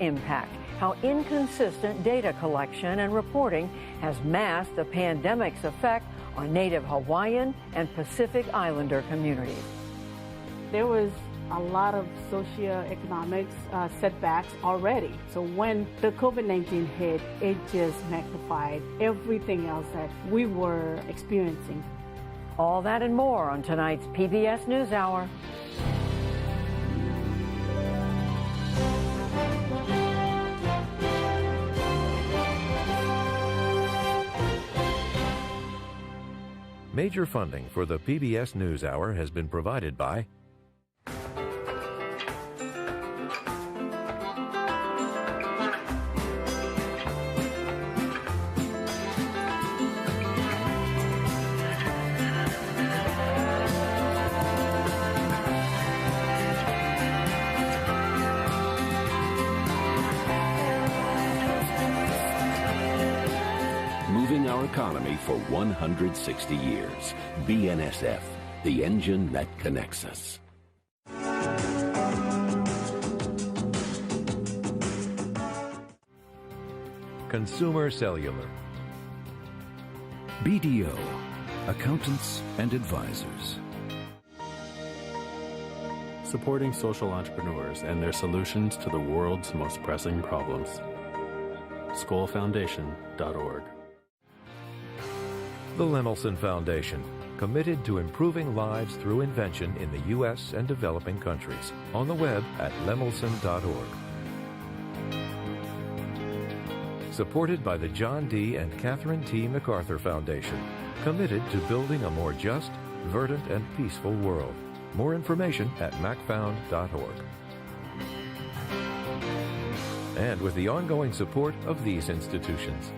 impact, how inconsistent data collection and reporting has masked the pandemic's effect on native Hawaiian and Pacific Islander communities. There was a lot of socioeconomic setbacks already. So when the COVID-19 hit, it just magnified everything else that we were experiencing. All that and more on tonight's PBS NewsHour. Major funding for the PBS NewsHour has been provided by moving our economy for 160 years. BNSF, the engine that connects us. Consumer Cellular. BDO, accountants and advisors. Supporting social entrepreneurs and their solutions to the world's most pressing problems. SkollFoundation.org. The Lemelson Foundation, committed to improving lives through invention in the U.S. and developing countries. On the web at lemelson.org. Supported by the John D. and Catherine T. MacArthur Foundation, committed to building a more just, verdant, and peaceful world. More information at macfound.org. And with the ongoing support of these institutions.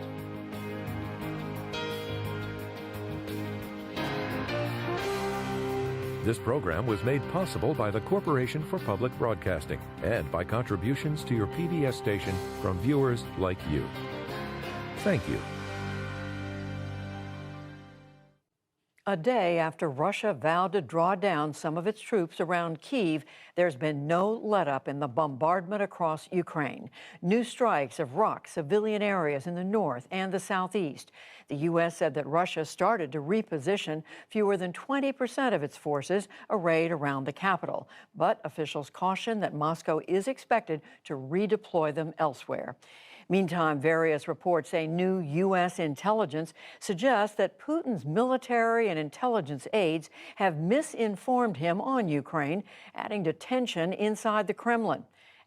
This program was made possible by the Corporation for Public Broadcasting and by contributions to your PBS station from viewers like you. Thank you. A day after Russia vowed to draw down some of its troops around Kyiv, there's been no let-up in the bombardment across Ukraine. New strikes have rocked civilian areas in the north and the southeast. The U.S. said that Russia started to reposition fewer than 20% of its forces arrayed around the capital. But officials caution that Moscow is expected to redeploy them elsewhere. Meantime, various reports say new U.S. intelligence suggests that Putin's military and intelligence aides have misinformed him on Ukraine, adding to tension inside the Kremlin.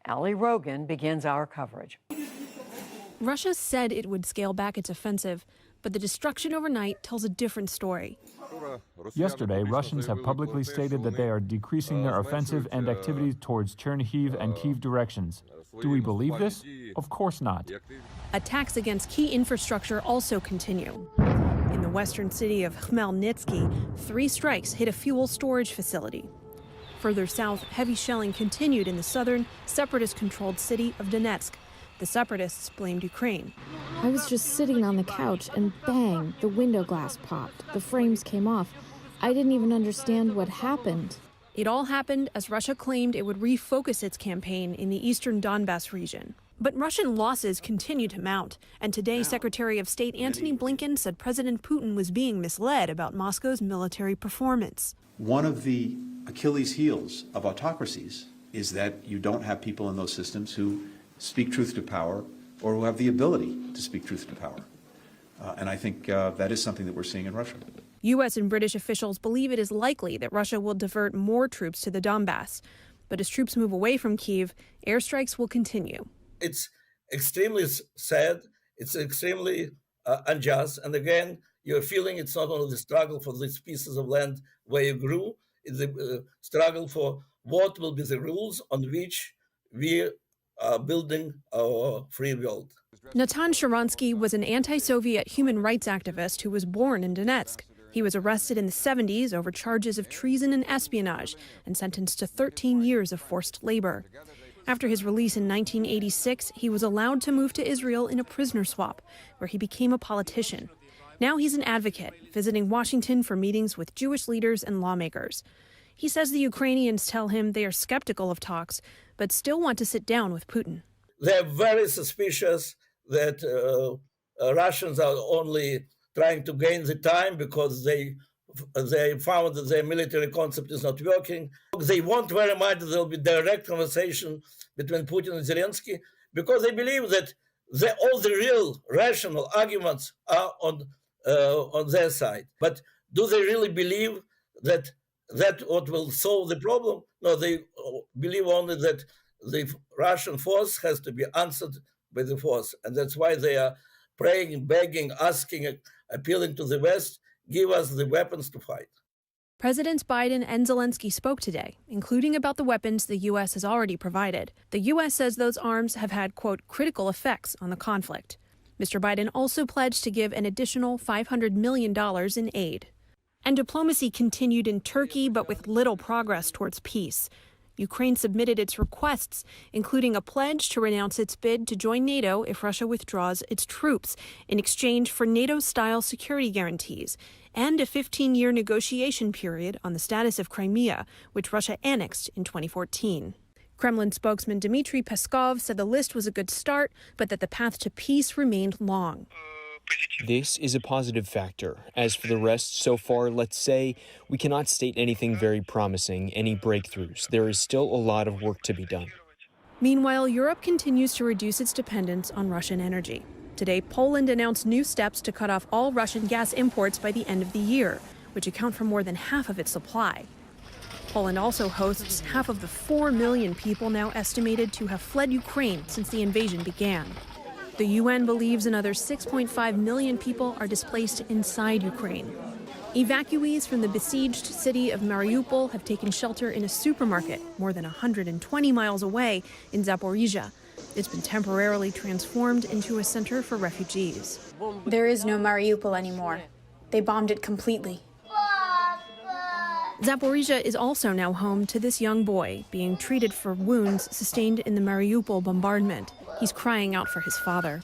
Ali Rogan begins our coverage. Russia said it would scale back its offensive, but the destruction overnight tells a different story. Yesterday, Russians have publicly stated that they are decreasing their offensive and activities towards Chernihiv and Kyiv directions. Do we believe this? Of course not. Attacks against key infrastructure also continue. In the western city of Khmelnytsky, 3 strikes hit a fuel storage facility. Further south, heavy shelling continued in the southern, separatist-controlled city of Donetsk. The separatists blamed Ukraine. I was just sitting on the couch and bang, the window glass popped. The frames came off. I didn't even understand what happened. It all happened as Russia claimed it would refocus its campaign in the eastern Donbas region. But Russian losses continue to mount, and today Secretary of State Antony Blinken said President Putin was being misled about Moscow's military performance. One of the Achilles heels of autocracies is that you don't have people in those systems who speak truth to power or who have the ability to speak truth to power. And I think that is something that we're seeing in Russia. U.S. and British officials believe it is likely that Russia will divert more troops to the Donbass. But as troops move away from Kyiv, airstrikes will continue. It's extremely sad. It's extremely unjust. And again, you're feeling it's not only the struggle for these pieces of land where you grew, it's the struggle for what will be the rules on which we are building our free world. Natan Sharansky was an anti-Soviet human rights activist who was born in Donetsk. He was arrested in the 70s over charges of treason and espionage and sentenced to 13 years of forced labor. After his release in 1986, he was allowed to move to Israel in a prisoner swap, where he became a politician. Now he's an advocate, visiting Washington for meetings with Jewish leaders and lawmakers. He says the Ukrainians tell him they are skeptical of talks, but still want to sit down with Putin. they're very suspicious that Russians are only trying to gain the time because they found that their military concept is not working. They want very much there will be direct conversation between Putin and Zelensky because they believe that all the real rational arguments are on their side. But do they really believe that what will solve the problem? No, they believe only that the Russian force has to be answered by the force. And that's why they are praying, begging, asking, appealing to the West, give us the weapons to fight. Presidents Biden and Zelensky spoke today, including about the weapons the U.S. has already provided. The U.S. says those arms have had, quote, critical effects on the conflict. Mr. Biden also pledged to give an additional $500 million in aid. And diplomacy continued in Turkey, but with little progress towards peace. Ukraine submitted its requests, including a pledge to renounce its bid to join NATO if Russia withdraws its troops, in exchange for NATO-style security guarantees, and a 15-year negotiation period on the status of Crimea, which Russia annexed in 2014. Kremlin spokesman Dmitry Peskov said the list was a good start, but that the path to peace remained long. This is a positive factor. As for the rest, so far, let's say, we cannot state anything very promising, any breakthroughs. There is still a lot of work to be done. Meanwhile, Europe continues to reduce its dependence on Russian energy. Today, Poland announced new steps to cut off all Russian gas imports by the end of the year, which account for more than half of its supply. Poland also hosts half of the 4 million people now estimated to have fled Ukraine since the invasion began. The UN believes another 6.5 million people are displaced inside Ukraine. Evacuees from the besieged city of Mariupol have taken shelter in a supermarket more than 120 miles away in Zaporizhia. It's been temporarily transformed into a center for refugees. There is no Mariupol anymore. They bombed it completely. Zaporizhia is also now home to this young boy being treated for wounds sustained in the Mariupol bombardment. He's crying out for his father.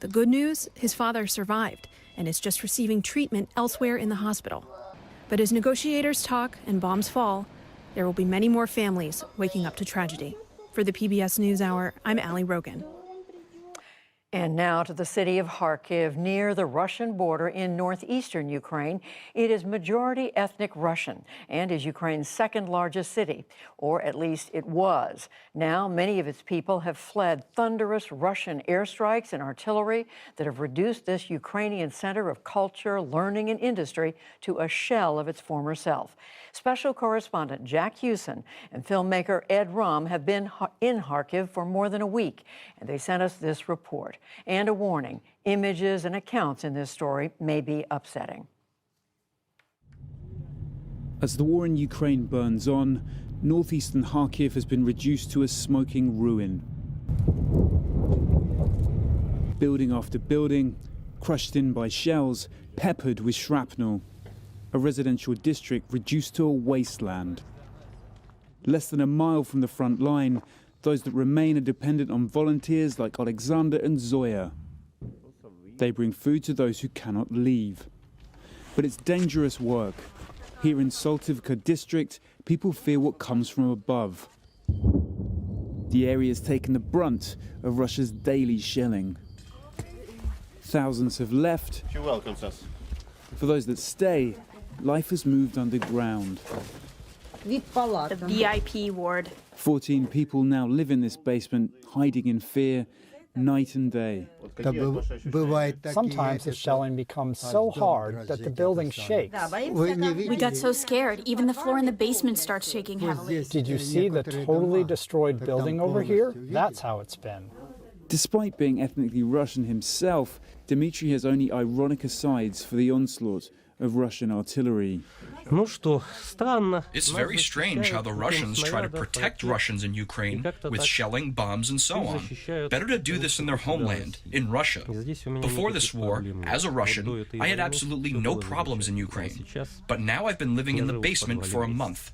The good news, his father survived and is just receiving treatment elsewhere in the hospital. But as negotiators talk and bombs fall, there will be many more families waking up to tragedy. For the PBS NewsHour, I'm Ali Rogan. And now to the city of Kharkiv, near the Russian border in northeastern Ukraine. It is majority ethnic Russian and is Ukraine's second largest city, or at least it was. Now, many of its people have fled thunderous Russian airstrikes and artillery that have reduced this Ukrainian center of culture, learning, and industry to a shell of its former self. Special correspondent Jack Hewson and filmmaker Ed Rum have been in Kharkiv for more than a week, and they sent us this report. And a warning, images and accounts in this story may be upsetting. As the war in Ukraine burns on, northeastern Kharkiv has been reduced to a smoking ruin. Building after building, crushed in by shells, peppered with shrapnel. A residential district reduced to a wasteland. Less than a mile from the front line, those that remain are dependent on volunteers like Alexander and Zoya. They bring food to those who cannot leave. But it's dangerous work. Here in Saltivka district, people fear what comes from above. The area has taken the brunt of Russia's daily shelling. Thousands have left. She welcomes us. For those that stay, life has moved underground. The VIP ward. 14 people now live in this basement, hiding in fear, night and day. Sometimes the shelling becomes so hard that the building shakes. We got so scared, even the floor in the basement starts shaking heavily. Did you see the totally destroyed building over here? That's how it's been. Despite being ethnically Russian himself, Dmitry has only ironic asides for the onslaught of Russian artillery. It's very strange how the Russians try to protect Russians in Ukraine with shelling, bombs, and so on. Better to do this in their homeland, in Russia. Before this war, as a Russian, I had absolutely no problems in Ukraine. But now I've been living in the basement for a month.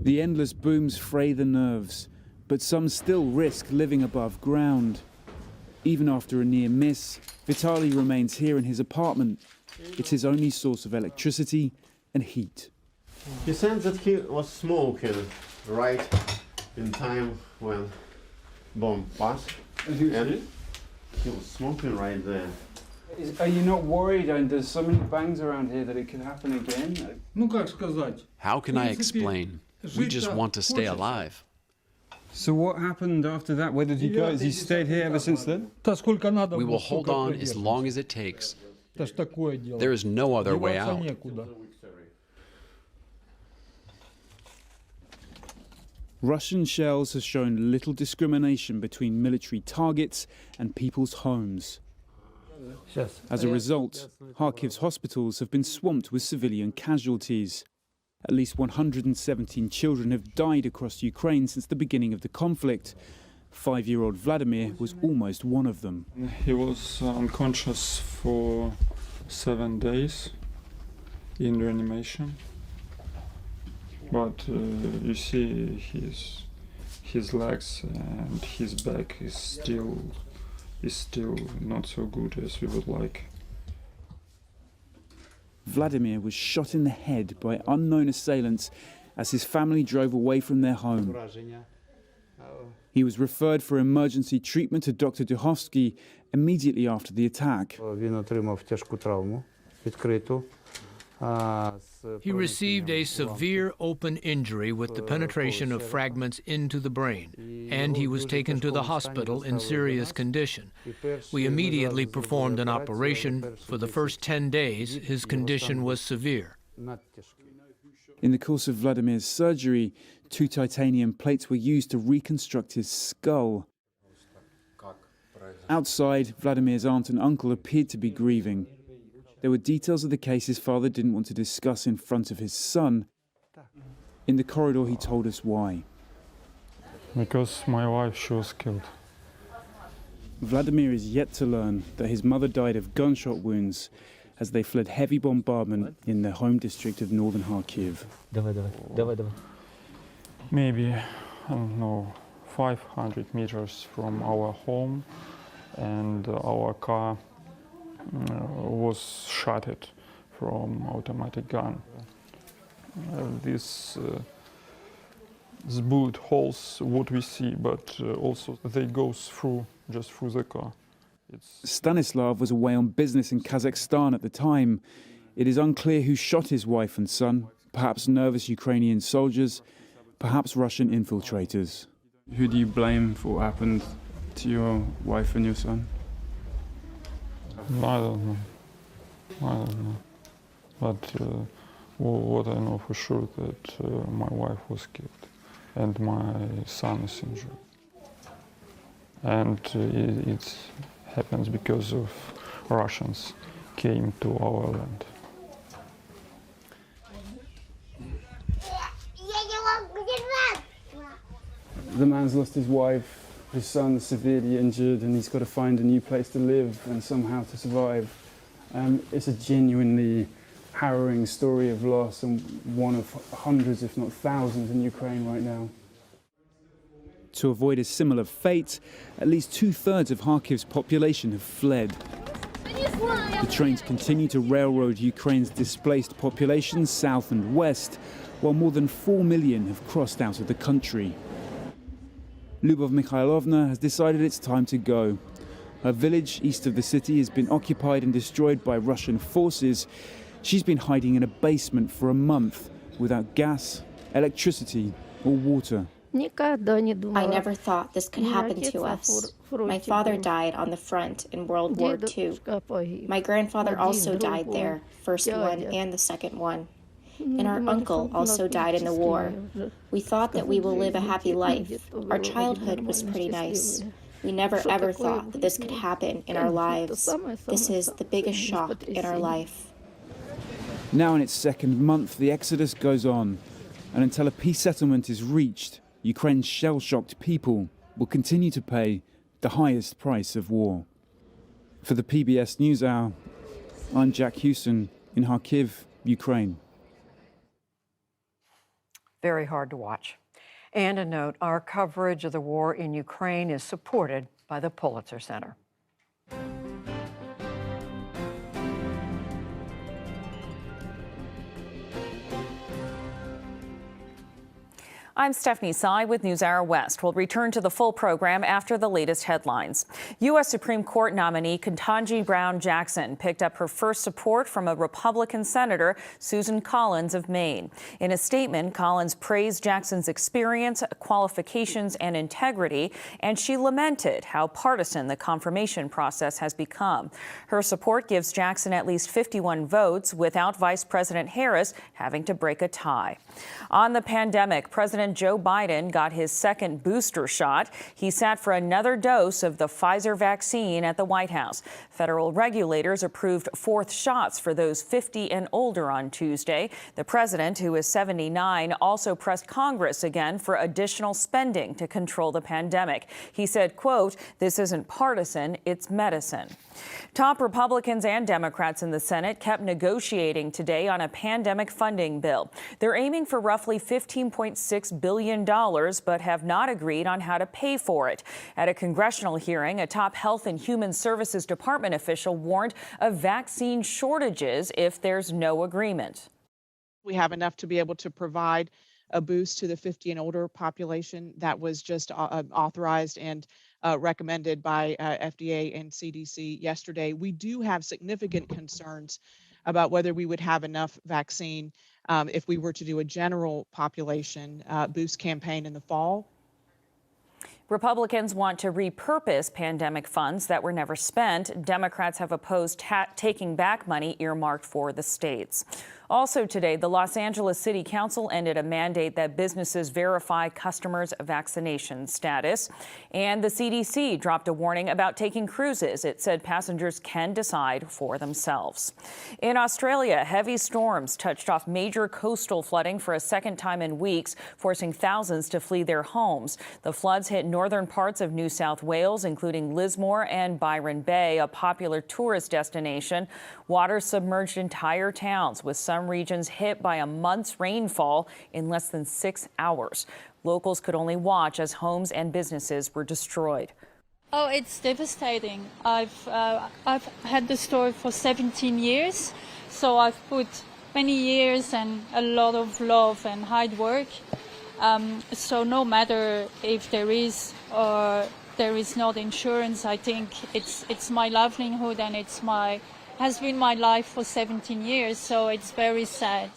The endless booms fray the nerves, but some still risk living above ground. Even after a near miss, Vitaly remains here in his apartment. It's his only source of electricity and heat. He said that he was smoking right in time when bomb passed, and he was smoking right there. Are you not worried? And there's so many bangs around here that it could happen again. How can I explain? We just want to stay alive. So what happened after that? Where did he go? Has he stayed here ever since then? We will hold on as long as it takes. There is no other way out. Russian shells have shown little discrimination between military targets and people's homes. As a result, Kharkiv's hospitals have been swamped with civilian casualties. At least 117 children have died across Ukraine since the beginning of the conflict. 5-year-old Vladimir was almost one of them. He was unconscious for 7 days in reanimation. But you see his legs and his back is still not so good as we would like. Vladimir was shot in the head by unknown assailants as his family drove away from their home. He was referred for emergency treatment to Dr. Duhovsky immediately after the attack. He received a severe open injury with the penetration of fragments into the brain, and he was taken to the hospital in serious condition. We immediately performed an operation. For the first 10 days, his condition was severe. In the course of Vladimir's surgery, 2 titanium plates were used to reconstruct his skull. Outside, Vladimir's aunt and uncle appeared to be grieving. There were details of the case his father didn't want to discuss in front of his son. In the corridor, he told us why. Because my wife, she was killed. Vladimir is yet to learn that his mother died of gunshot wounds as they fled heavy bombardment in their home district of northern Kharkiv. Maybe, I don't know, 500 meters from our home, and our car was shot from automatic gun. This bullet holes what we see, but also they go just through the car. Stanislav was away on business in Kazakhstan at the time. It is unclear who shot his wife and son, perhaps nervous Ukrainian soldiers, perhaps Russian infiltrators. Who do you blame for what happened to your wife and your son? I don't know. But what I know for sure that my wife was killed and my son is injured. And it happens because of Russians came to our land. The man's lost his wife, his son's severely injured, and he's got to find a new place to live and somehow to survive. It's a genuinely harrowing story of loss, and one of hundreds, if not thousands, in Ukraine right now. To avoid a similar fate, at least 2/3 of Kharkiv's population have fled. The trains continue to railroad Ukraine's displaced population south and west, while more than 4 million have crossed out of the country. Lyubov Mikhailovna has decided it's time to go. Her village east of the city has been occupied and destroyed by Russian forces. She's been hiding in a basement for a month without gas, electricity or water. I never thought this could happen to us. My father died on the front in World War II. My grandfather also died there, first one and the second one. And our uncle also died in the war. We thought that we will live a happy life. Our childhood was pretty nice. We never ever thought that this could happen in our lives. This is the biggest shock in our life. Now in its second month, the exodus goes on. And until a peace settlement is reached, Ukraine's shell-shocked people will continue to pay the highest price of war. For the PBS NewsHour, I'm Jack Hewson in Kharkiv, Ukraine. Very hard to watch. And a note, our coverage of the war in Ukraine is supported by the Pulitzer Center. I'm Stephanie Tsai with NewsHour West. We'll return to the full program after the latest headlines. U.S. Supreme Court nominee Ketanji Brown Jackson picked up her first support from a Republican Senator, Susan Collins of Maine. In a statement, Collins praised Jackson's experience, qualifications, and integrity, and she lamented how partisan the confirmation process has become. Her support gives Jackson at least 51 votes, without Vice President Harris having to break a tie. On the pandemic, President Joe Biden got his second booster shot. He sat for another dose of the Pfizer vaccine at the White House. Federal regulators approved fourth shots for those 50 and older on Tuesday. The president, who is 79, also pressed Congress again for additional spending to control the pandemic. He said, quote, "This isn't partisan, it's medicine." Top Republicans and Democrats in the Senate kept negotiating today on a pandemic funding bill. They're aiming for roughly $15.6 billion, but have not agreed on how to pay for it. At a congressional hearing, a top Health and Human Services Department official warned of vaccine shortages if there's no agreement. We have enough to be able to provide a boost to the 50 and older population that was just authorized and recommended by FDA and CDC yesterday. We do have significant concerns about whether we would have enough vaccine if we were to do a general population boost campaign in the fall. Republicans want to repurpose pandemic funds that were never spent. Democrats have opposed taking back money earmarked for the states. Also today, the Los Angeles City Council ended a mandate that businesses verify customers' vaccination status. And the CDC dropped a warning about taking cruises. It said passengers can decide for themselves. In Australia, heavy storms touched off major coastal flooding for a second time in weeks, forcing thousands to flee their homes. The floods hit northern parts of New South Wales, including Lismore and Byron Bay, a popular tourist destination. Water submerged entire towns, with some regions hit by a month's rainfall in less than 6 hours. Locals could only watch as homes and businesses were destroyed. Oh, it's devastating. I've had the store for 17 years, so I've put many years and a lot of love and hard work. So no matter if there is or there is not insurance, I think it's my livelihood and has been my life for 17 years, so it's very sad.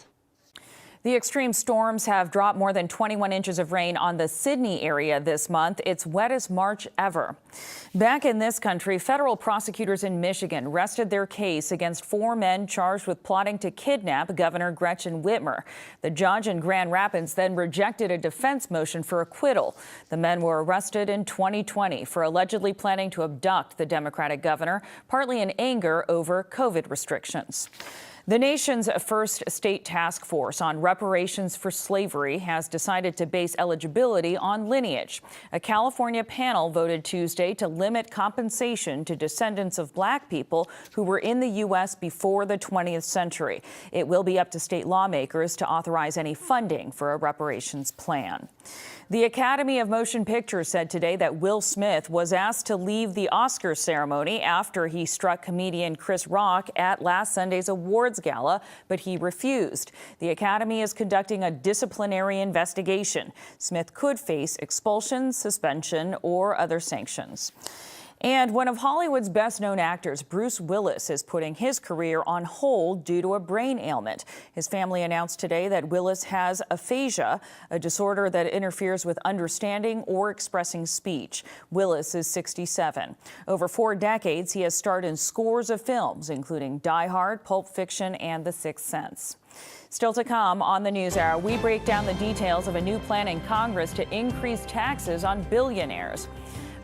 The extreme storms have dropped more than 21 inches of rain on the Sydney area this month. It's wettest March ever. Back in this country, federal prosecutors in Michigan rested their case against 4 men charged with plotting to kidnap Governor Gretchen Whitmer. The judge in Grand Rapids then rejected a defense motion for acquittal. The men were arrested in 2020 for allegedly planning to abduct the Democratic governor, partly in anger over COVID restrictions. The nation's first state task force on reparations for slavery has decided to base eligibility on lineage. A California panel voted Tuesday to limit compensation to descendants of Black people who were in the U.S. before the 20th century. It will be up to state lawmakers to authorize any funding for a reparations plan. The Academy of Motion Pictures said today that Will Smith was asked to leave the Oscars ceremony after he struck comedian Chris Rock at last Sunday's awards gala, but he refused. The Academy is conducting a disciplinary investigation. Smith could face expulsion, suspension, or other sanctions. And one of Hollywood's best-known actors, Bruce Willis, is putting his career on hold due to a brain ailment. His family announced today that Willis has aphasia, a disorder that interferes with understanding or expressing speech. Willis is 67. Over 4 decades, he has starred in scores of films, including Die Hard, Pulp Fiction, and The Sixth Sense. Still to come on the NewsHour, we break down the details of a new plan in Congress to increase taxes on billionaires.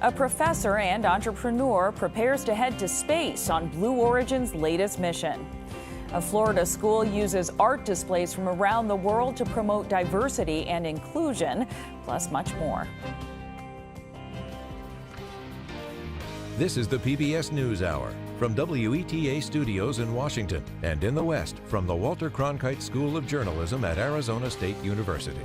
A professor and entrepreneur prepares to head to space on Blue Origin's latest mission. A Florida school uses art displays from around the world to promote diversity and inclusion, plus much more. This is the PBS NewsHour from WETA Studios in Washington and in the West from the Walter Cronkite School of Journalism at Arizona State University.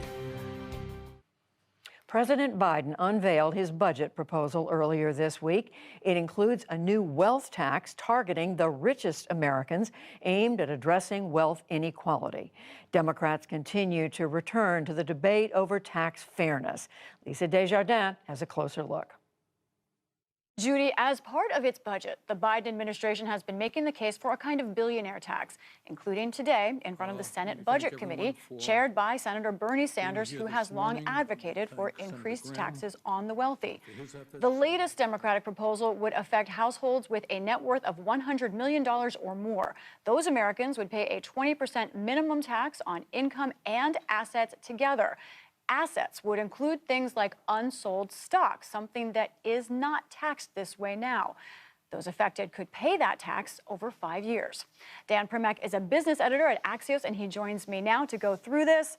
President Biden unveiled his budget proposal earlier this week. It includes a new wealth tax targeting the richest Americans, aimed at addressing wealth inequality. Democrats continue to return to the debate over tax fairness. Lisa Desjardins has a closer look. Judy, as part of its budget, the Biden administration has been making the case for a kind of billionaire tax, including today in front of the Senate Budget Committee, chaired by Senator Bernie Sanders, who has long advocated for increased taxes on the wealthy. The latest Democratic proposal would affect households with a net worth of $100 million or more. Those Americans would pay a 20% minimum tax on income and assets together. Assets would include things like unsold stock, something that is not taxed this way now. Those affected could pay that tax over 5 years. Dan Primack is a business editor at Axios, and he joins me now to go through this.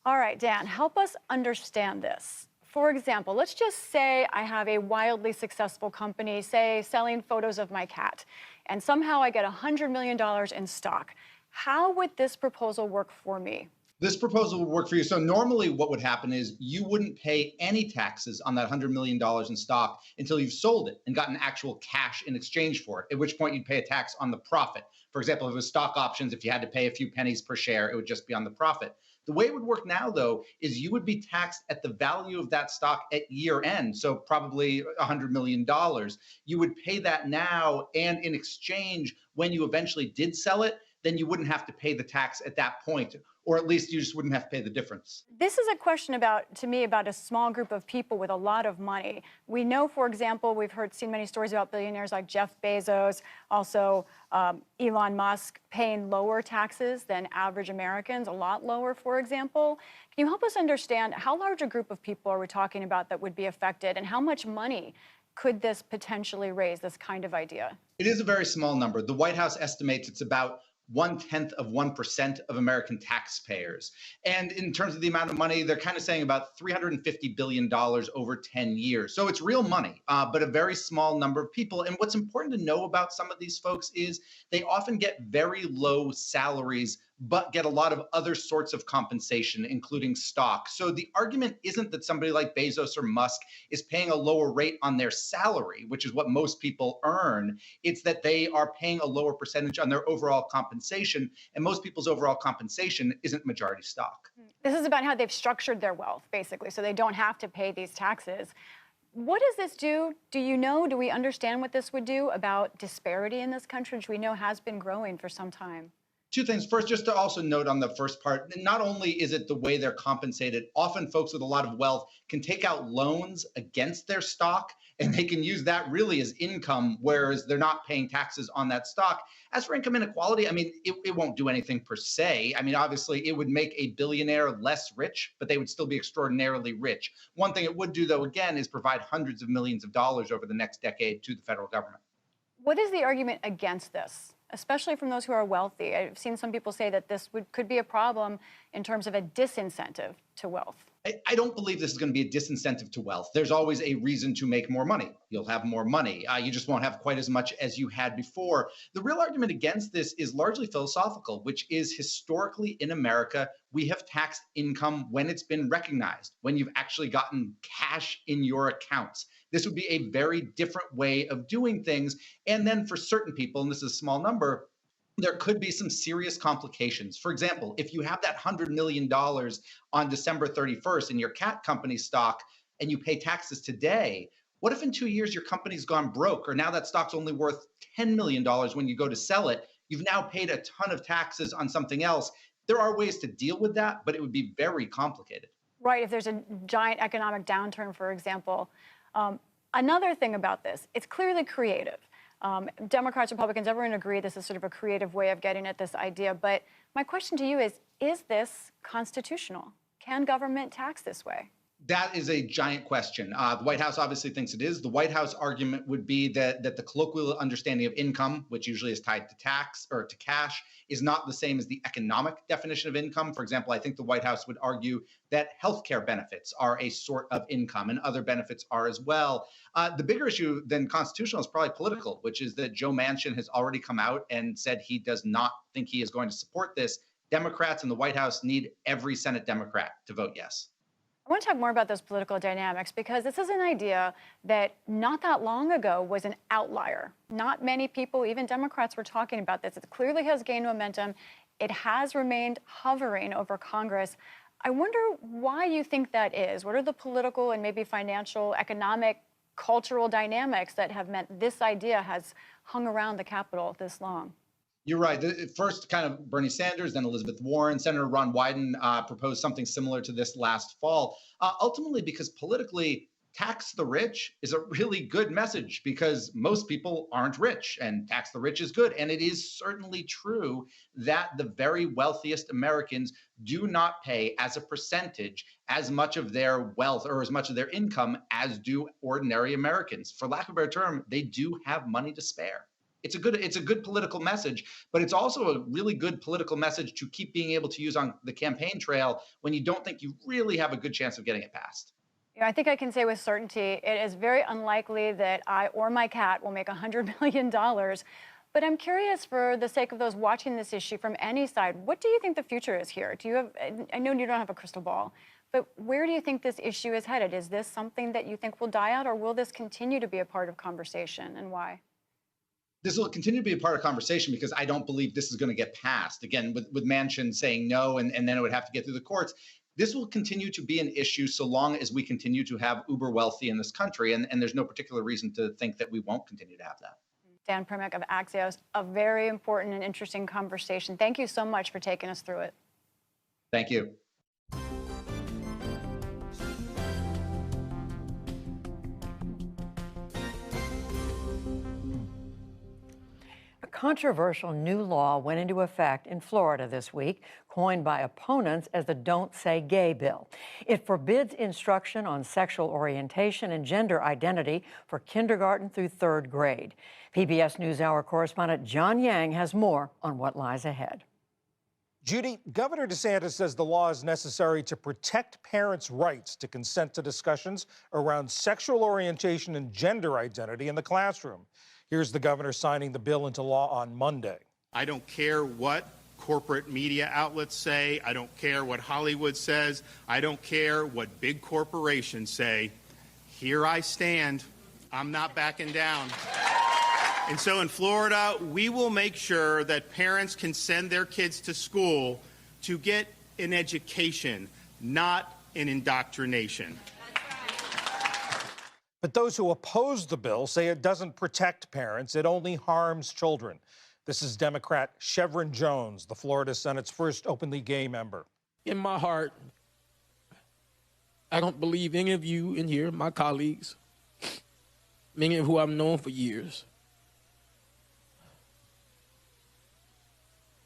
All right, Dan, help us understand this. For example, let's just say I have a wildly successful company, say selling photos of my cat, and somehow I get $100 million in stock. How would this proposal work for me? This proposal would work for you. So normally what would happen is you wouldn't pay any taxes on that $100 million in stock until you've sold it and gotten actual cash in exchange for it, at which point you'd pay a tax on the profit. For example, if it was stock options, if you had to pay a few pennies per share, it would just be on the profit. The way it would work now, though, is you would be taxed at the value of that stock at year end, so probably $100 million. You would pay that now, and in exchange, when you eventually did sell it, then you wouldn't have to pay the tax at that point, or at least you just wouldn't have to pay the difference. This is a question to me about a small group of people with a lot of money. We know, for example, we've seen many stories about billionaires like Jeff Bezos, also Elon Musk paying lower taxes than average Americans, a lot lower, for example. Can you help us understand how large a group of people are we talking about that would be affected, and how much money could this potentially raise, this kind of idea? It is a very small number. The White House estimates it's about 0.1% of American taxpayers. And in terms of the amount of money, they're kind of saying about $350 billion over 10 years. So it's real money, but a very small number of people. And what's important to know about some of these folks is they often get very low salaries, but get a lot of other sorts of compensation, including stock. So the argument isn't that somebody like Bezos or Musk is paying a lower rate on their salary, which is what most people earn. It's that they are paying a lower percentage on their overall compensation, and most people's overall compensation isn't majority stock. This is about how they've structured their wealth, basically, so they don't have to pay these taxes. What does this do? Do you know, do we understand what this would do about disparity in this country, which we know has been growing for some time? Two things. First, just to also note on the first part, not only is it the way they're compensated, often folks with a lot of wealth can take out loans against their stock, and they can use that really as income, whereas they're not paying taxes on that stock. As for income inequality, I mean, it won't do anything per se. I mean, obviously, it would make a billionaire less rich, but they would still be extraordinarily rich. One thing it would do, though, again, is provide hundreds of millions of dollars over the next decade to the federal government. What is the argument against this, especially from those who are wealthy? I've seen some people say that this could be a problem in terms of a disincentive to wealth. I don't believe this is going to be a disincentive to wealth. There's always a reason to make more money. You'll have more money. You just won't have quite as much as you had before. The real argument against this is largely philosophical, which is historically in America, we have taxed income when it's been recognized, when you've actually gotten cash in your accounts. This would be a very different way of doing things. And then for certain people, and this is a small number, there could be some serious complications. For example, if you have that $100 million on December 31st in your cat company stock and you pay taxes today, what if in 2 years your company's gone broke, or now that stock's only worth $10 million when you go to sell it? You've now paid a ton of taxes on something else. There are ways to deal with that, but it would be very complicated. Right, if there's a giant economic downturn, for example. Another thing about this, it's clearly creative. Democrats, Republicans, everyone agree this is sort of a creative way of getting at this idea. But my question to you is this constitutional? Can government tax this way? That is a giant question. The White House obviously thinks it is. The White House argument would be that the colloquial understanding of income, which usually is tied to tax or to cash, is not the same as the economic definition of income. For example, I think the White House would argue that healthcare benefits are a sort of income, and other benefits are as well. The bigger issue than constitutional is probably political, which is that Joe Manchin has already come out and said he does not think he is going to support this. Democrats in the White House need every Senate Democrat to vote yes. I want to talk more about those political dynamics because this is an idea that not that long ago was an outlier. Not many people, even Democrats, were talking about this. It clearly has gained momentum. It has remained hovering over Congress. I wonder why you think that is. What are the political and maybe financial, economic, cultural dynamics that have meant this idea has hung around the Capitol this long? You're right. First, kind of Bernie Sanders, then Elizabeth Warren, Senator Ron Wyden proposed something similar to this last fall. Ultimately, because politically, tax the rich is a really good message because most people aren't rich, and tax the rich is good. And it is certainly true that the very wealthiest Americans do not pay as a percentage as much of their wealth or as much of their income as do ordinary Americans. For lack of a better term, they do have money to spare. It's a good political message, but it's also a really good political message to keep being able to use on the campaign trail when you don't think you really have a good chance of getting it passed. You know, I think I can say with certainty it is very unlikely that I or my cat will make $100 million. But I'm curious, for the sake of those watching this issue from any side, what do you think the future is here? Do you have? I know you don't have a crystal ball, but where do you think this issue is headed? Is this something that you think will die out, or will this continue to be a part of conversation, and why? This will continue to be a part of conversation because I don't believe this is going to get passed. Again, with Manchin saying no, and then it would have to get through the courts. This will continue to be an issue so long as we continue to have uber wealthy in this country. And there's no particular reason to think that we won't continue to have that. Dan Primack of Axios, a very important and interesting conversation. Thank you so much for taking us through it. Thank you. Controversial new law went into effect in Florida this week, coined by opponents as the Don't Say Gay bill. It forbids instruction on sexual orientation and gender identity for kindergarten through third grade. PBS NewsHour correspondent John Yang has more on what lies ahead. Judy, Governor DeSantis says the law is necessary to protect parents' rights to consent to discussions around sexual orientation and gender identity in the classroom. Here's the governor signing the bill into law on Monday. I don't care what corporate media outlets say. I don't care what Hollywood says. I don't care what big corporations say. Here I stand. I'm not backing down. And so in Florida, we will make sure that parents can send their kids to school to get an education, not an indoctrination. But those who oppose the bill say it doesn't protect parents, it only harms children. This is Democrat Chevron Jones, the Florida Senate's first openly gay member. In my heart, I don't believe any of you in here, my colleagues, many of who I've known for years,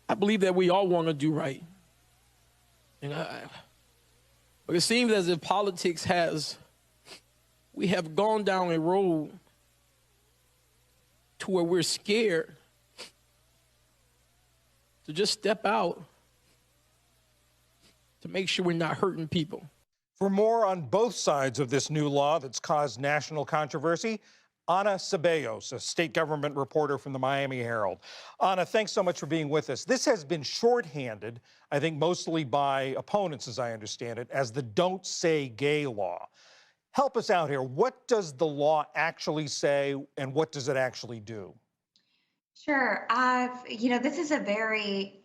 I believe that we all want to do right. But it seems as if politics we have gone down a road to where we're scared to just step out to make sure we're not hurting people. For more on both sides of this new law that's caused national controversy, Ana Ceballos, a state government reporter from the Miami Herald. Ana, thanks so much for being with us. This has been shorthanded, I think mostly by opponents, as I understand it, as the Don't Say Gay law. Help us out here. What does the law actually say, and what does it actually do? Sure. This is a very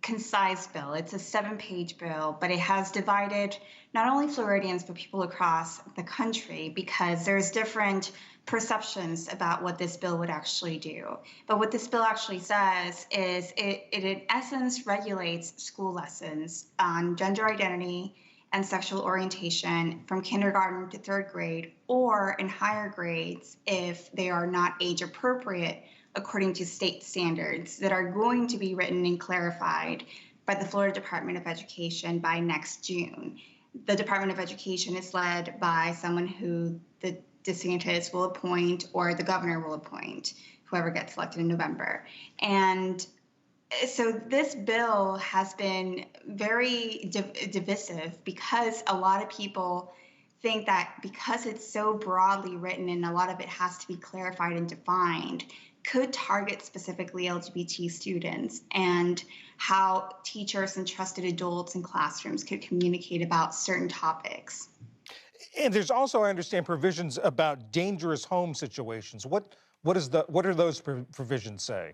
concise bill. It's a 7-page bill, but it has divided not only Floridians, but people across the country because there's different perceptions about what this bill would actually do. But what this bill actually says is it in essence regulates school lessons on gender identity and sexual orientation from kindergarten to third grade, or in higher grades if they are not age appropriate according to state standards that are going to be written and clarified by the Florida Department of Education by next June. The Department of Education is led by someone who the DeSantis will appoint or the governor will appoint, whoever gets elected in November. And so this bill has been very divisive because a lot of people think that because it's so broadly written and a lot of it has to be clarified and defined, could target specifically LGBT students and how teachers and trusted adults in classrooms could communicate about certain topics. And there's also, I understand, provisions about dangerous home situations. What are those provisions say?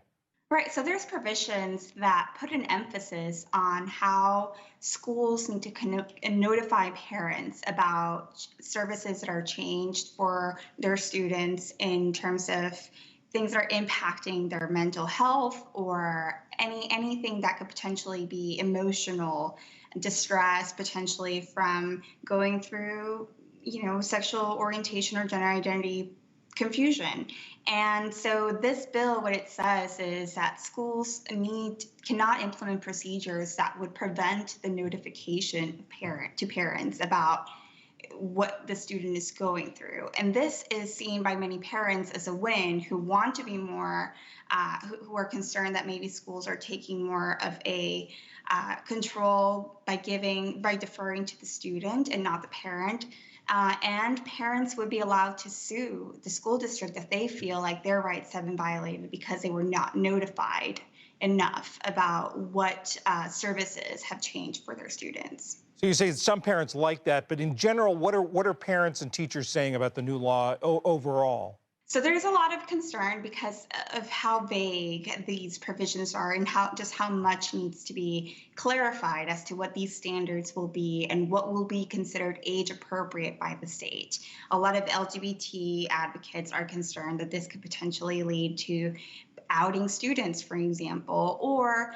Right. So there's provisions that put an emphasis on how schools need to notify parents about services that are changed for their students in terms of things that are impacting their mental health or anything that could potentially be emotional distress, potentially from going through, sexual orientation or gender identity confusion. And so this bill, what it says is that schools cannot implement procedures that would prevent the notification to parents about what the student is going through. And this is seen by many parents as a win who want to be more, who are concerned that maybe schools are taking more of a control by deferring to the student and not the parent. And parents would be allowed to sue the school district if they feel like their rights have been violated because they were not notified enough about what services have changed for their students. So you say some parents like that, but in general, what are parents and teachers saying about the new law overall? So there's a lot of concern because of how vague these provisions are and how much needs to be clarified as to what these standards will be and what will be considered age appropriate by the state. A lot of LGBT advocates are concerned that this could potentially lead to outing students, for example, or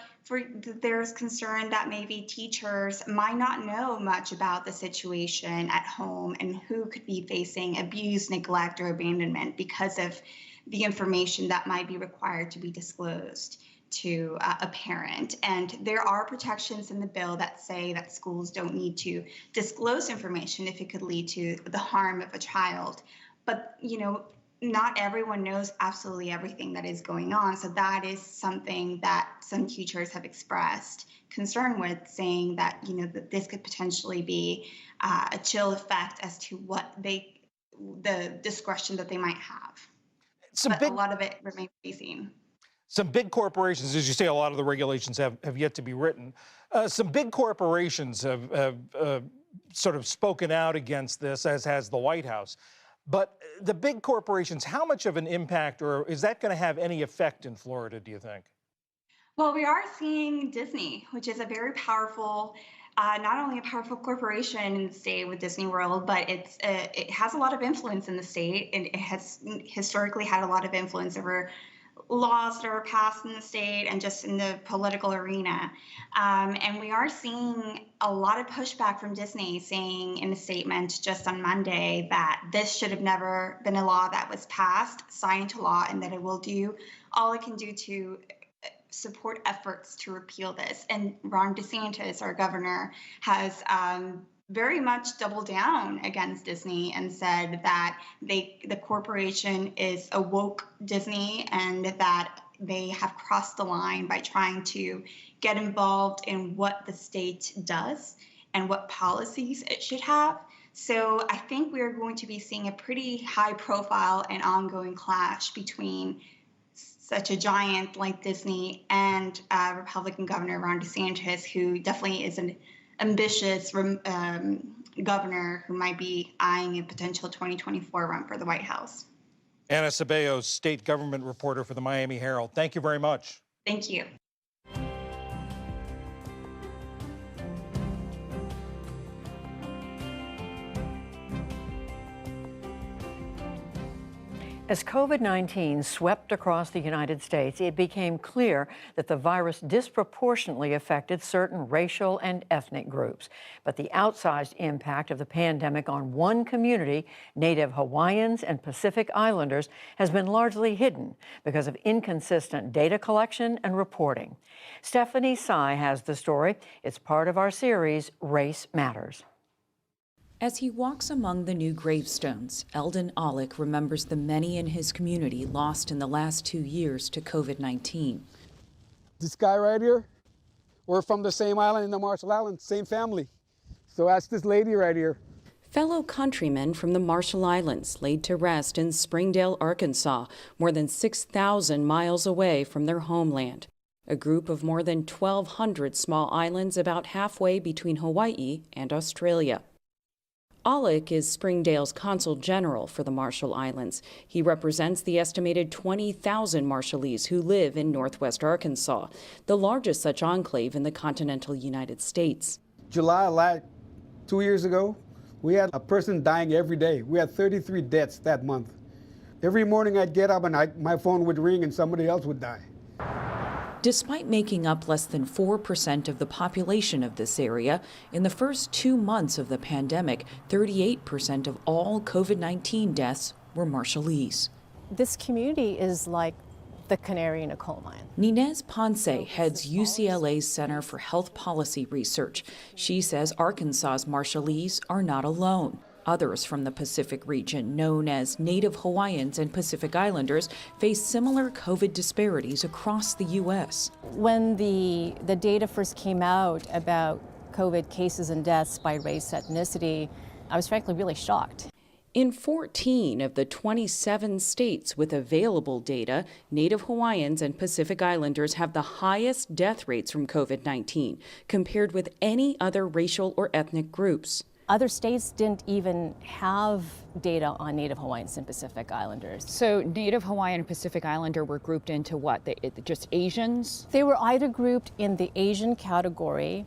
there's concern that maybe teachers might not know much about the situation at home and who could be facing abuse, neglect, or abandonment because of the information that might be required to be disclosed to a parent. And there are protections in the bill that say that schools don't need to disclose information if it could lead to the harm of a child. But, not everyone knows absolutely everything that is going on. So that is something that some teachers have expressed concern with, saying that, that this could potentially be a chill effect as to what the discretion that they might have. A lot of it remains to be seen. Some big corporations, as you say, a lot of the regulations have yet to be written. Some big corporations have sort of spoken out against this, as has the White House. But the big corporations, how much of an impact, or is that going to have any effect in Florida, do you think? Well, we are seeing Disney, which is a very powerful, not only a powerful corporation in the state with Disney World, but it has a lot of influence in the state, and it has historically had a lot of influence over laws that are passed in the state and just in the political arena. And we are seeing a lot of pushback from Disney, saying in a statement just on Monday that this should have never been a law that was passed, signed into law, and that it will do all it can do to support efforts to repeal this. And Ron DeSantis, our governor, has very much doubled down against Disney and said that the corporation is a woke Disney and that they have crossed the line by trying to get involved in what the state does and what policies it should have. So I think we're going to be seeing a pretty high profile and ongoing clash between such a giant like Disney and Republican Governor Ron DeSantis, who definitely is an ambitious governor who might be eyeing a potential 2024 run for the White House. Anna Ceballos, state government reporter for the Miami Herald. Thank you very much. Thank you. As COVID-19 swept across the United States, it became clear that the virus disproportionately affected certain racial and ethnic groups. But the outsized impact of the pandemic on one community, Native Hawaiians and Pacific Islanders, has been largely hidden because of inconsistent data collection and reporting. Stephanie Sy has the story. It's part of our series, Race Matters. As he walks among the new gravestones, Eldon Aulick remembers the many in his community lost in the last 2 years to COVID-19. This guy right here, we're from the same island in the Marshall Islands, same family. So that's this lady right here. Fellow countrymen from the Marshall Islands laid to rest in Springdale, Arkansas, more than 6,000 miles away from their homeland. A group of more than 1,200 small islands about halfway between Hawaii and Australia. Alec is Springdale's consul general for the Marshall Islands. He represents the estimated 20,000 Marshallese who live in northwest Arkansas, the largest such enclave in the continental United States. July 2 years ago, we had a person dying every day. We had 33 deaths that month. Every morning I'd get up and my phone would ring and somebody else would die. Despite making up less than 4% of the population of this area, in the first 2 months of the pandemic, 38% of all COVID-19 deaths were Marshallese. This community is like the canary in a coal mine. Ninez Ponce heads UCLA's Center for Health Policy Research. She says Arkansas's Marshallese are not alone. Others from the Pacific region, known as Native Hawaiians and Pacific Islanders, face similar COVID disparities across the U.S. When the data first came out about COVID cases and deaths by race, ethnicity, I was frankly really shocked. In 14 of the 27 states with available data, Native Hawaiians and Pacific Islanders have the highest death rates from COVID-19, compared with any other racial or ethnic groups. Other states didn't even have data on Native Hawaiians and Pacific Islanders. So Native Hawaiian and Pacific Islander were grouped into what? Just Asians? They were either grouped in the Asian category,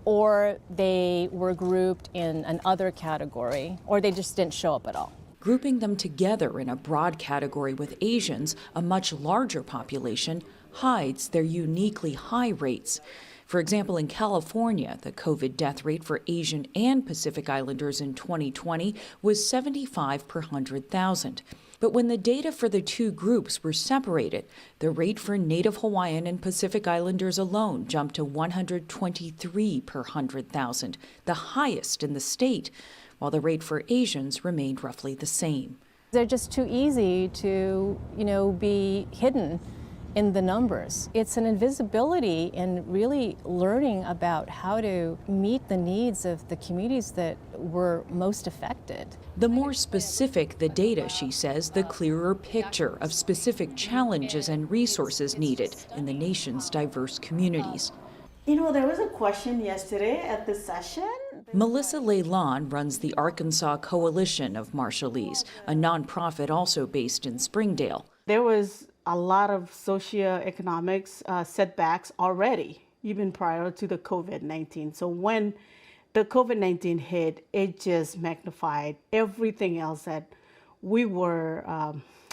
or they were grouped in an other category, or they just didn't show up at all. Grouping them together in a broad category with Asians, a much larger population, hides their uniquely high rates. For example, in California, the COVID death rate for Asian and Pacific Islanders in 2020 was 75 per 100,000. But when the data for the two groups were separated, the rate for Native Hawaiian and Pacific Islanders alone jumped to 123 per 100,000, the highest in the state, while the rate for Asians remained roughly the same. They're just too easy to, be hidden in the numbers. It's an invisibility in really learning about how to meet the needs of the communities that were most affected. The more specific the data, she says, the clearer picture of specific challenges and resources needed in the nation's diverse communities. There was a question yesterday at the session. Melissa Leylon runs the Arkansas Coalition of Marshallese, a nonprofit also based in Springdale. There was a lot of socioeconomic setbacks already, even prior to the COVID-19. So when the COVID-19 hit, it just magnified everything else that we were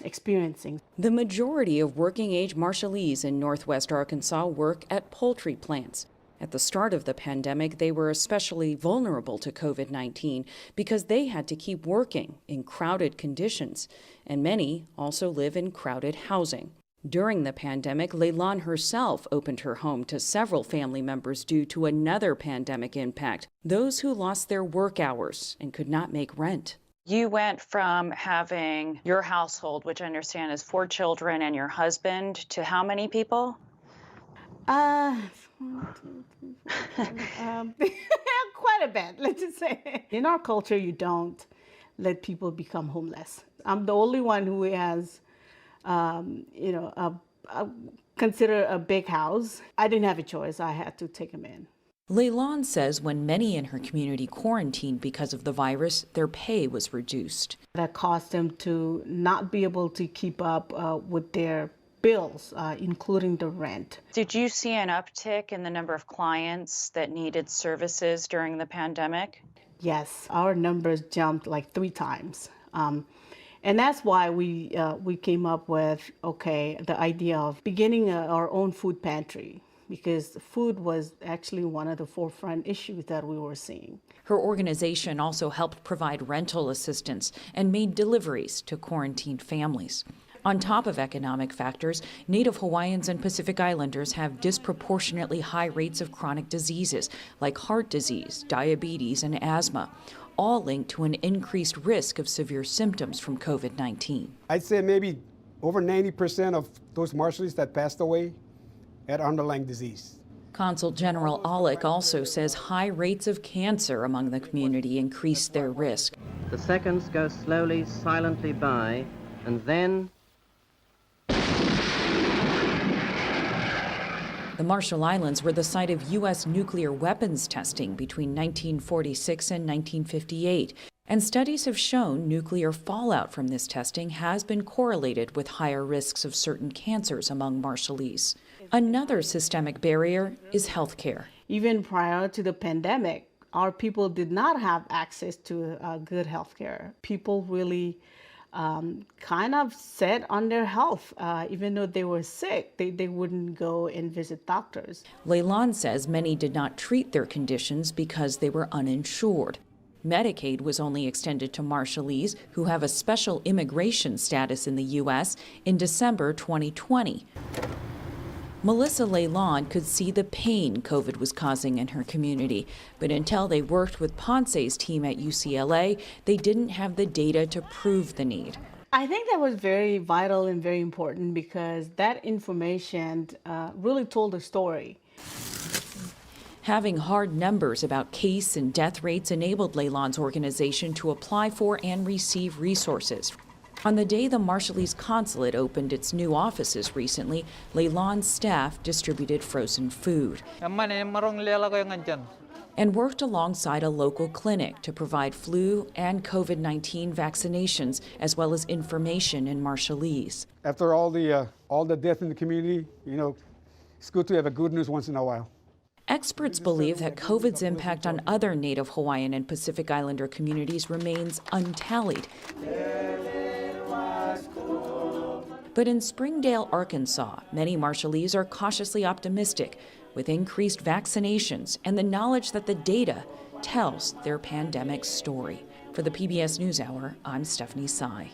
experiencing. The majority of working-age Marshallese in northwest Arkansas work at poultry plants. At the start of the pandemic, they were especially vulnerable to COVID-19 because they had to keep working in crowded conditions, and many also live in crowded housing. During the pandemic, Leylon herself opened her home to several family members due to another pandemic impact, those who lost their work hours and could not make rent. You went from having your household, which I understand is 4 children, and your husband, to how many people? Quite a bit, let's just say. In our culture, you don't let people become homeless. I'm the only one who has, consider a big house. I didn't have a choice. I had to take them in. Leylon says when many in her community quarantined because of the virus, their pay was reduced. That caused them to not be able to keep up with their bills, including the rent. Did you see an uptick in the number of clients that needed services during the pandemic? Yes, our numbers jumped like 3 times. And that's why we came up with, the idea of beginning our own food pantry, because food was actually one of the forefront issues that we were seeing. Her organization also helped provide rental assistance and made deliveries to quarantined families. On top of economic factors, Native Hawaiians and Pacific Islanders have disproportionately high rates of chronic diseases like heart disease, diabetes, and asthma, all linked to an increased risk of severe symptoms from COVID-19. I'd say maybe over 90% of those Marshallese that passed away had underlying disease. Consul General Alec also says high rates of cancer among the community increased their risk. The seconds go slowly, silently by, and then the Marshall Islands were the site of U.S. nuclear weapons testing between 1946 and 1958. And studies have shown nuclear fallout from this testing has been correlated with higher risks of certain cancers among Marshallese. Another systemic barrier is healthcare. Even prior to the pandemic, our people did not have access to good healthcare. People really kind of set on their health. Even though they were sick, they wouldn't go and visit doctors. Leilani says many did not treat their conditions because they were uninsured. Medicaid was only extended to Marshallese who have a special immigration status in the U.S. in December 2020. Melissa Leilani could see the pain COVID was causing in her community, but until they worked with Ponce's team at UCLA, they didn't have the data to prove the need. I think that was very vital and very important because that information really told a story. Having hard numbers about case and death rates enabled Leilani's organization to apply for and receive resources. On the day the Marshallese consulate opened its new offices recently, Leilani's staff distributed frozen food and worked alongside a local clinic to provide flu and COVID-19 vaccinations, as well as information in Marshallese. After all the death in the community, it's good to have a good news once in a while. Experts believe that COVID's impact on other Native Hawaiian and Pacific Islander communities remains untallied. But in Springdale, Arkansas, many Marshallese are cautiously optimistic with increased vaccinations and the knowledge that the data tells their pandemic story. For the PBS NewsHour, I'm Stephanie Tsai.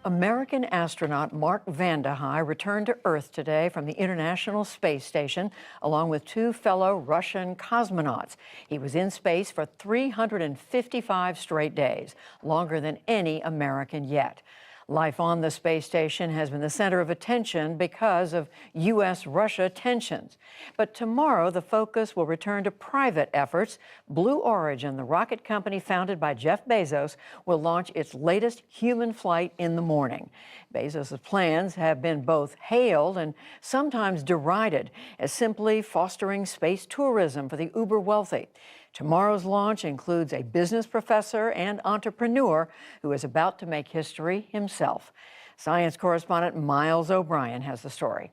American astronaut Mark Vande Hei returned to Earth today from the International Space Station, along with 2 fellow Russian cosmonauts. He was in space for 355 straight days, longer than any American yet. Life on the space station has been the center of attention because of U.S.-Russia tensions. But tomorrow, the focus will return to private efforts. Blue Origin, the rocket company founded by Jeff Bezos, will launch its latest human flight in the morning. Bezos' plans have been both hailed and sometimes derided as simply fostering space tourism for the uber-wealthy. Tomorrow's launch includes a business professor and entrepreneur who is about to make history himself. Science correspondent Miles O'Brien has the story.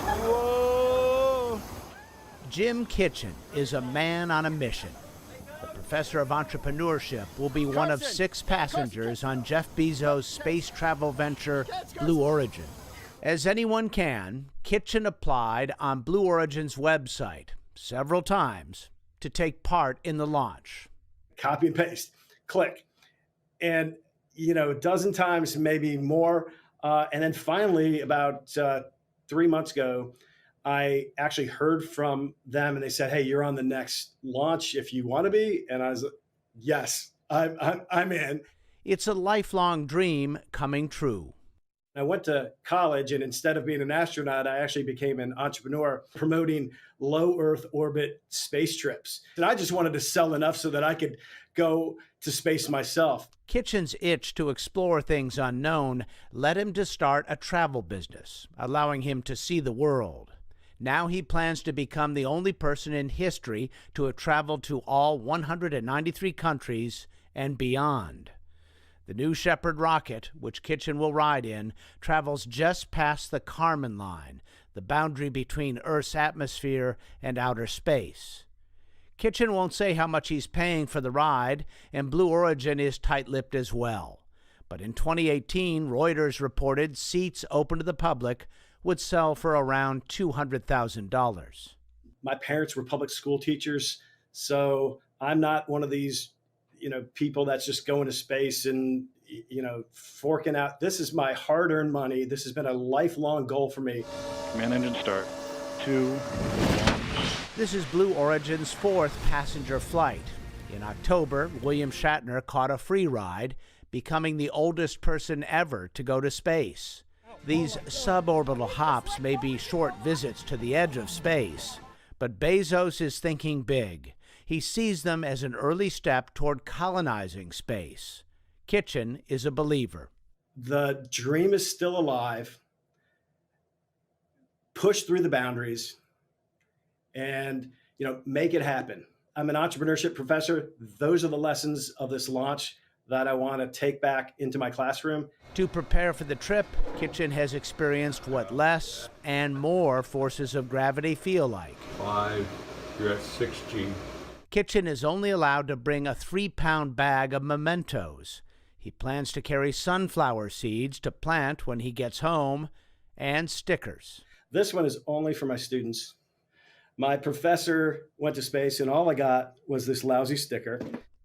Whoa. Jim Kitchen is a man on a mission. The professor of entrepreneurship will be one of 6 passengers on Jeff Bezos' space travel venture, Blue Origin. As anyone can, Kitchen applied on Blue Origin's website several times to take part in the launch. Copy and paste, click. And, a dozen times, maybe more. And then finally, about 3 months ago, I actually heard from them and they said, hey, you're on the next launch if you want to be. And I was like, yes, I'm in. It's a lifelong dream coming true. I went to college, and instead of being an astronaut, I actually became an entrepreneur promoting low Earth orbit space trips. And I just wanted to sell enough so that I could go to space myself. Kitchen's itch to explore things unknown led him to start a travel business, allowing him to see the world. Now he plans to become the only person in history to have traveled to all 193 countries and beyond. The New Shepard rocket, which Kitchen will ride in, travels just past the Kármán line, the boundary between Earth's atmosphere and outer space. Kitchen won't say how much he's paying for the ride, and Blue Origin is tight-lipped as well. But in 2018, Reuters reported seats open to the public would sell for around $200,000. My parents were public school teachers, so I'm not one of these people that's just going to space and, forking out. This is my hard-earned money. This has been a lifelong goal for me. Command engine start. 2. This is Blue Origin's 4th passenger flight. In October, William Shatner caught a free ride, becoming the oldest person ever to go to space. These suborbital hops may be short visits to the edge of space, but Bezos is thinking big. He sees them as an early step toward colonizing space. Kitchen is a believer. the dream is still alive. Push through the boundaries and, make it happen. I'm an entrepreneurship professor. Those are the lessons of this launch that I want to take back into my classroom. To prepare for the trip, Kitchen has experienced what less and more forces of gravity feel like. 5, you're at 6G. Kitchen is only allowed to bring a 3-pound bag of mementos. He plans to carry sunflower seeds to plant when he gets home, and stickers. This one is only for my students. My professor went to space and all I got was this lousy sticker.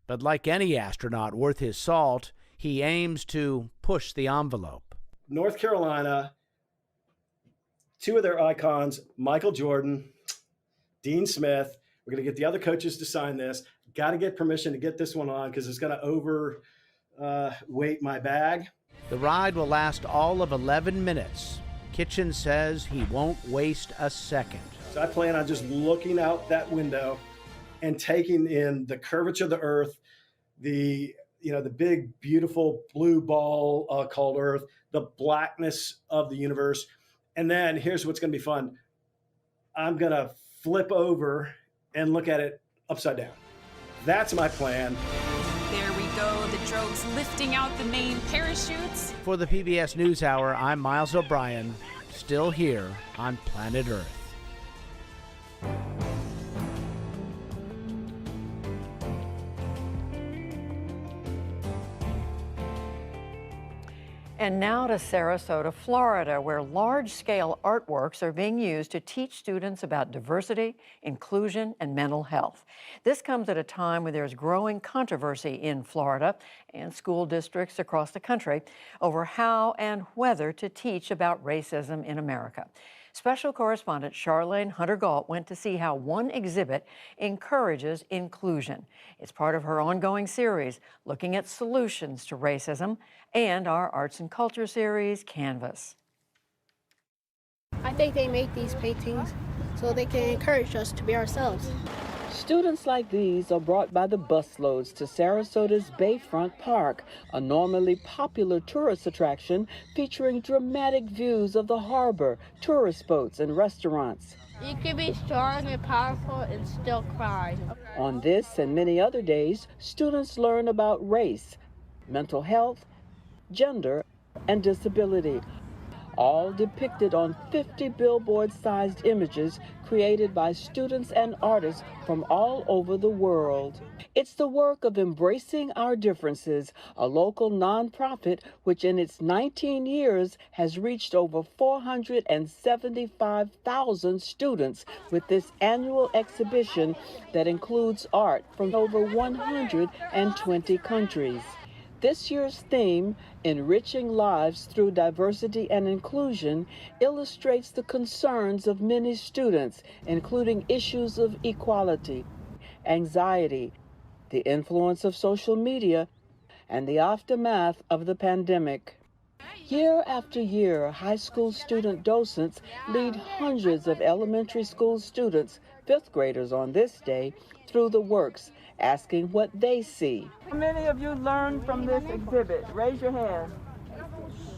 But like any astronaut worth his salt, he aims to push the envelope. North Carolina, 2 of their icons, Michael Jordan, Dean Smith. We're going to get the other coaches to sign this. Got to get permission to get this one on because it's going to overweight my bag. The ride will last all of 11 minutes. Kitchen says he won't waste a second. So I plan on just looking out that window and taking in the curvature of the Earth, the big, beautiful blue ball called Earth, the blackness of the universe. And then here's what's going to be fun. I'm going to flip over and look at it upside down. That's my plan. There we go, the drones lifting out the main parachutes. For the PBS NewsHour, I'm Miles O'Brien, still here on planet Earth. And now to Sarasota, Florida, where large-scale artworks are being used to teach students about diversity, inclusion, and mental health. This comes at a time when there's growing controversy in Florida and school districts across the country over how and whether to teach about racism in America. Special correspondent Charlene Hunter-Gault went to see how one exhibit encourages inclusion. It's part of her ongoing series looking at solutions to racism and our arts and culture series, Canvas. I think they make these paintings so they can encourage us to be ourselves. Students like these are brought by the busloads to Sarasota's Bayfront Park, a normally popular tourist attraction featuring dramatic views of the harbor, tourist boats, and restaurants. You can be strong and powerful and still cry. On this and many other days, students learn about race, mental health, gender, and disability, all depicted on 50 billboard-sized images created by students and artists from all over the world. It's the work of Embracing Our Differences, a local nonprofit which in its 19 years has reached over 475,000 students with this annual exhibition that includes art from over 120 countries. This year's theme, Enriching Lives Through Diversity and Inclusion, illustrates the concerns of many students, including issues of equality, anxiety, the influence of social media, and the aftermath of the pandemic. Year after year, high school student docents lead hundreds of elementary school students, fifth graders on this day, through the works, asking what they see. How many of you learned from this exhibit? Raise your hand.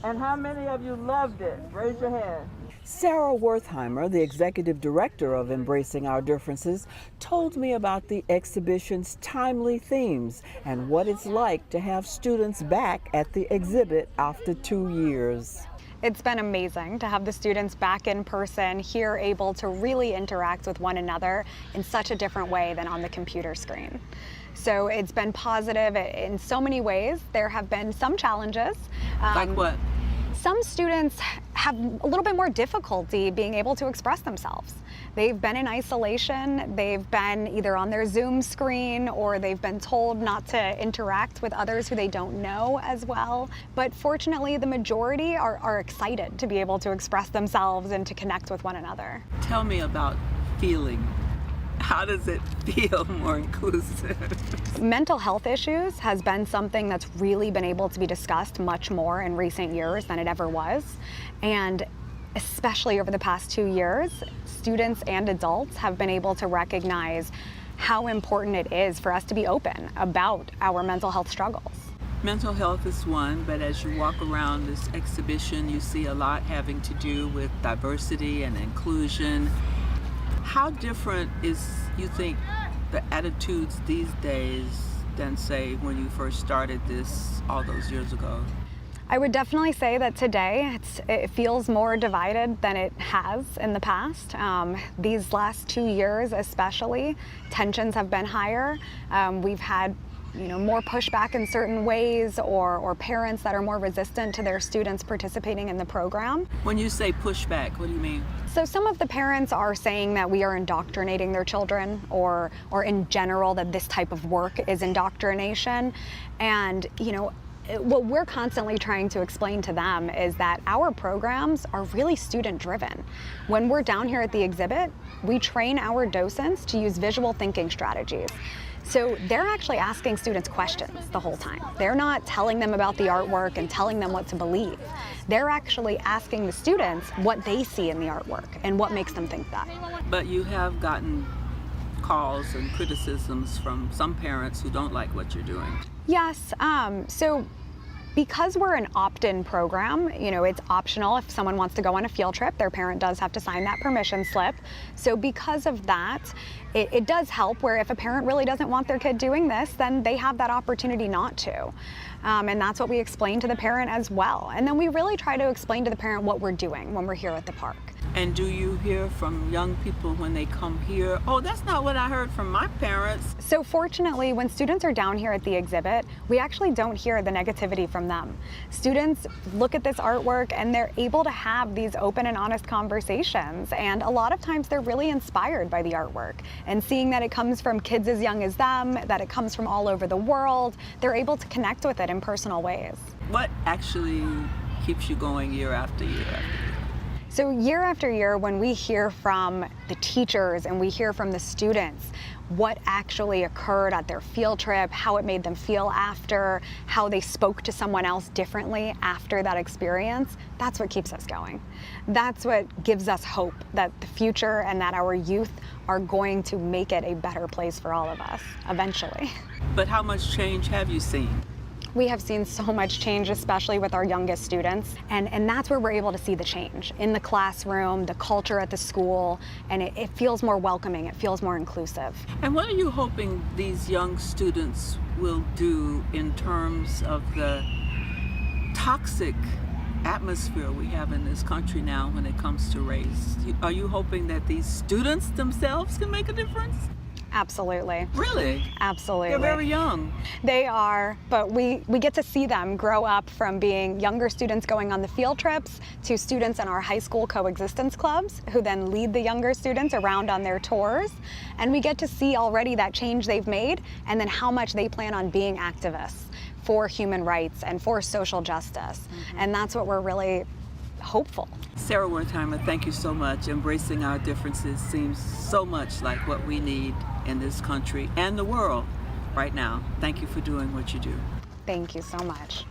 And how many of you loved it? Raise your hand. Sarah Wertheimer, the executive director of Embracing Our Differences, told me about the exhibition's timely themes and what it's like to have students back at the exhibit after 2 years. It's been amazing to have the students back in person here, able to really interact with one another in such a different way than on the computer screen. So it's been positive in so many ways. There have been some challenges. Like what? Some students have a little bit more difficulty being able to express themselves. They've been in isolation, they've been either on their Zoom screen or they've been told not to interact with others who they don't know as well. But fortunately, the majority are excited to be able to express themselves and to connect with one another. Tell me about feeling. How does it feel more inclusive? Mental health issues has been something that's really been able to be discussed much more in recent years than it ever was. And especially over the past 2 years, students and adults have been able to recognize how important it is for us to be open about our mental health struggles. Mental health is one, but as you walk around this exhibition, you see a lot having to do with diversity and inclusion. How different is, you think, the attitudes these days than, say, when you first started this all those years ago? I would definitely say that today it feels more divided than it has in the past. These last 2 years especially, tensions have been higher. We've had more pushback in certain ways, or parents that are more resistant to their students participating in the program. When you say pushback, what do you mean? So some of the parents are saying that we are indoctrinating their children, or in general that this type of work is indoctrination. And what we're constantly trying to explain to them is that our programs are really student driven. When we're down here at the exhibit, we train our docents to use visual thinking strategies. So they're actually asking students questions the whole time. They're not telling them about the artwork and telling them what to believe. They're actually asking the students what they see in the artwork and what makes them think that. But you have gotten calls and criticisms from some parents who don't like what you're doing. Yes, so because we're an opt-in program, it's optional. If someone wants to go on a field trip, their parent does have to sign that permission slip. So because of that, it does help where if a parent really doesn't want their kid doing this, then they have that opportunity not to. And that's what we explain to the parent as well. And then we really try to explain to the parent what we're doing when we're here at the park. And do you hear from young people when they come here, oh, that's not what I heard from my parents? So fortunately, when students are down here at the exhibit, we actually don't hear the negativity from them. Students look at this artwork and they're able to have these open and honest conversations. And a lot of times they're really inspired by the artwork. And seeing that it comes from kids as young as them, that it comes from all over the world, they're able to connect with it in personal ways. What actually keeps you going year after year after year? So year after year, when we hear from the teachers and we hear from the students what actually occurred at their field trip, how it made them feel after, how they spoke to someone else differently after that experience, that's what keeps us going. That's what gives us hope that the future and that our youth are going to make it a better place for all of us eventually. But how much change have you seen? We have seen so much change, especially with our youngest students, and that's where we're able to see the change in the classroom, the culture at the school, and it feels more welcoming, it feels more inclusive. And what are you hoping these young students will do in terms of the toxic atmosphere we have in this country now when it comes to race? Are you hoping that these students themselves can make a difference? Absolutely. Really? Absolutely. They're very young. They are, but we get to see them grow up from being younger students going on the field trips to students in our high school coexistence clubs who then lead the younger students around on their tours. And we get to see already that change they've made and then how much they plan on being activists for human rights and for social justice. And that's what we're really hopeful. Sarah Wertheimer, thank you so much. Embracing our differences seems so much like what we need in this country and the world right now. Thank you for doing what you do. Thank you so much.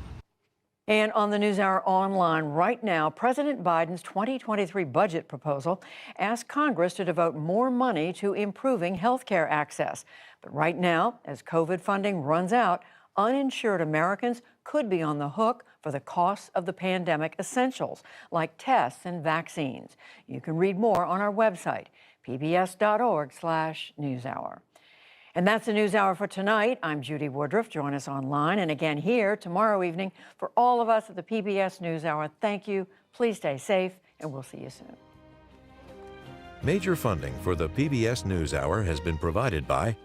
And on the NewsHour Online right now, President Biden's 2023 budget proposal asks Congress to devote more money to improving health care access. But right now, as COVID funding runs out, uninsured Americans could be on the hook for the costs of the pandemic essentials like tests and vaccines. You can read more on our website, pbs.org/newshour. And that's the NewsHour for tonight. I'm Judy Woodruff. Join us online and again here tomorrow evening. For all of us at the PBS NewsHour, thank you. Please stay safe, and we'll see you soon. Major funding for the PBS NewsHour has been provided by...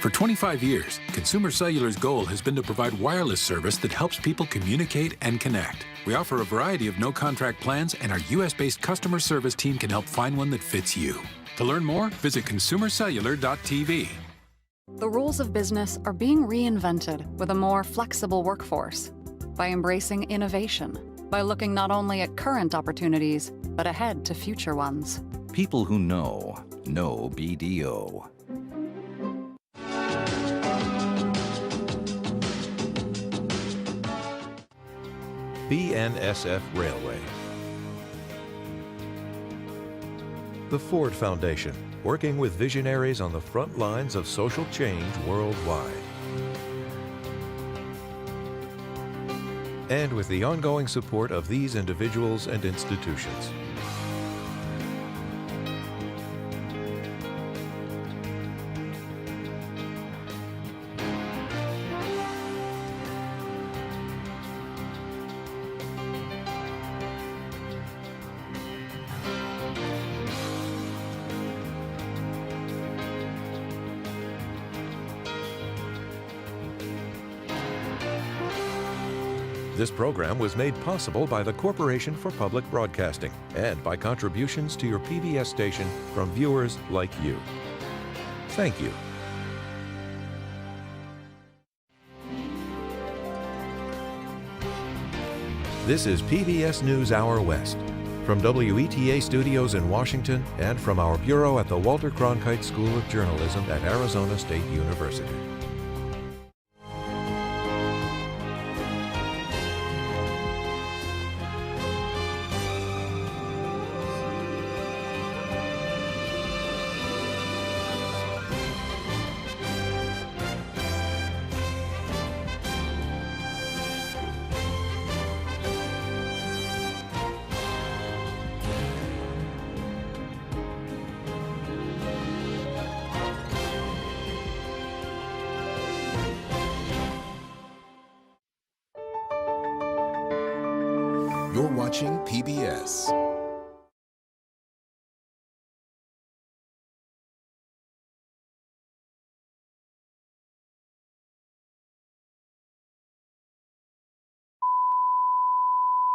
For 25 years, Consumer Cellular's goal has been to provide wireless service that helps people communicate and connect. We offer a variety of no-contract plans, and our U.S.-based customer service team can help find one that fits you. To learn more, visit consumercellular.tv. The rules of business are being reinvented with a more flexible workforce by embracing innovation, by looking not only at current opportunities, but ahead to future ones. People who know BDO. BNSF Railway. The Ford Foundation, working with visionaries on the front lines of social change worldwide. and with the ongoing support of these individuals and institutions. This program was made possible by the Corporation for Public Broadcasting and by contributions to your PBS station from viewers like you. Thank you. This is PBS NewsHour West. From WETA studios in Washington and from our bureau at the Walter Cronkite School of Journalism at Arizona State University. You're watching PBS.